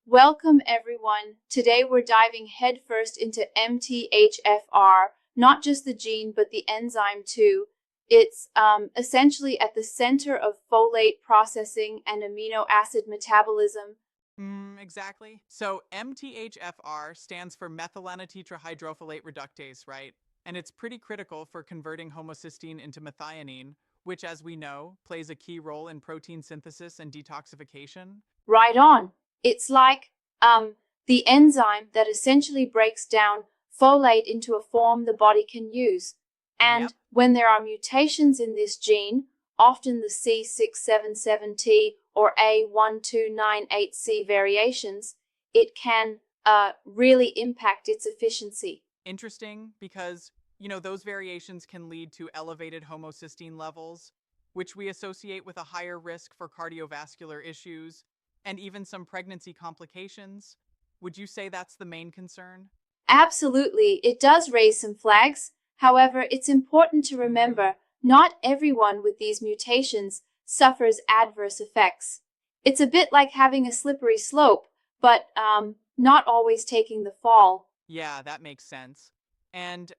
Welcome everyone. Today we're diving headfirst into MTHFR, not just the gene but the enzyme too. It's essentially at the center of folate processing and amino acid metabolism. Exactly. So MTHFR stands for methylenetetrahydrofolate reductase, right? And it's pretty critical for converting homocysteine into methionine, which, as we know, plays a key role in protein synthesis and detoxification. Right on. It's like the enzyme that essentially breaks down folate into a form the body can use. Yep. And when there are mutations in this gene, often the C677T or A1298C variations, it can really impact its efficiency. Interesting because, those variations can lead to elevated homocysteine levels, which we associate with a higher risk for cardiovascular issues and even some pregnancy complications. Would you say that's the main concern? Absolutely, it does raise some flags. However, it's important to remember not everyone with these mutations suffers adverse effects. It's a bit like having a slippery slope, but not always taking the fall. Yeah, that makes sense. And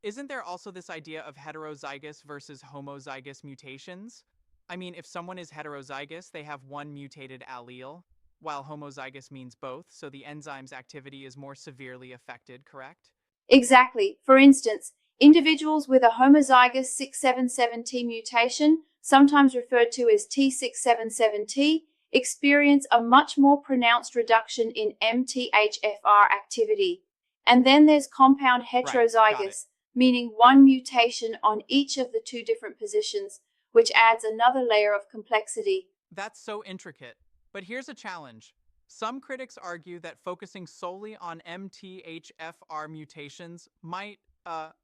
isn't there also this idea of heterozygous versus homozygous mutations? I mean, if someone is heterozygous, they have one mutated allele, while homozygous means both, so the enzyme's activity is more severely affected, correct? Exactly. For instance, individuals with a homozygous 677T mutation, sometimes referred to as T677T, experience a much more pronounced reduction in MTHFR activity. And then there's compound Right, got it. heterozygous, meaning one mutation on each of the two different positions, which adds another layer of complexity. That's so intricate. But here's a challenge. Some critics argue that focusing solely on MTHFR mutations might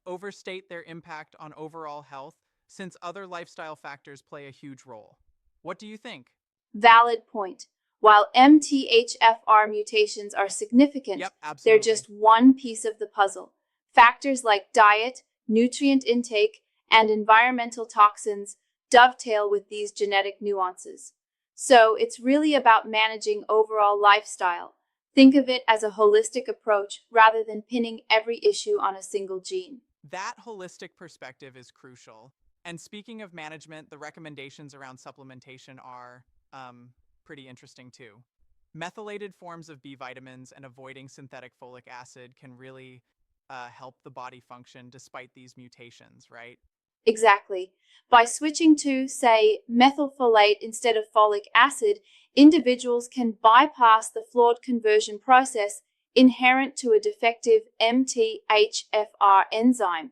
overstate their impact on overall health, since other lifestyle factors play a huge role. What do you think? Valid point. While MTHFR mutations are significant, Yep, they're absolutely. just one piece of the puzzle. Factors like diet, nutrient intake, and environmental toxins dovetail with these genetic nuances. So it's really about managing overall lifestyle. Think of it as a holistic approach rather than pinning every issue on a single gene. That holistic perspective is crucial. And speaking of management, the recommendations around supplementation are pretty interesting too. Methylated forms of B vitamins and avoiding synthetic folic acid can really help the body function despite these mutations, right? Exactly. By switching to, say, methylfolate instead of folic acid, individuals can bypass the flawed conversion process inherent to a defective MTHFR enzyme.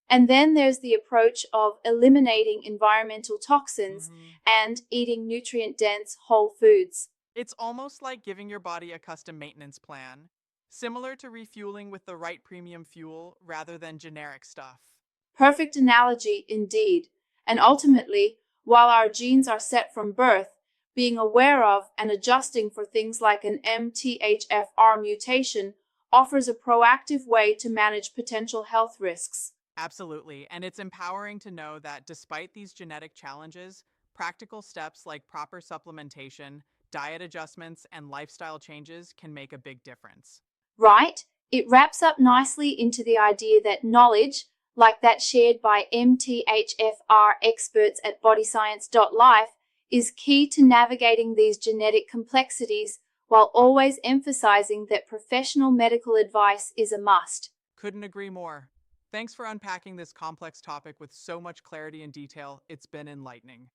And then there's the approach of eliminating environmental toxins Mm-hmm. and eating nutrient dense whole foods. It's almost like giving your body a custom maintenance plan, similar to refueling with the right premium fuel rather than generic stuff. Perfect analogy indeed. And ultimately, while our genes are set from birth, being aware of and adjusting for things like an MTHFR mutation offers a proactive way to manage potential health risks. Absolutely. And it's empowering to know that despite these genetic challenges, practical steps like proper supplementation, diet adjustments, and lifestyle changes can make a big difference. Right? It wraps up nicely into the idea that knowledge, like that shared by MTHFR experts at bodyscience.life, is key to navigating these genetic complexities while always emphasizing that professional medical advice is a must. Couldn't agree more. Thanks for unpacking this complex topic with so much clarity and detail. It's been enlightening.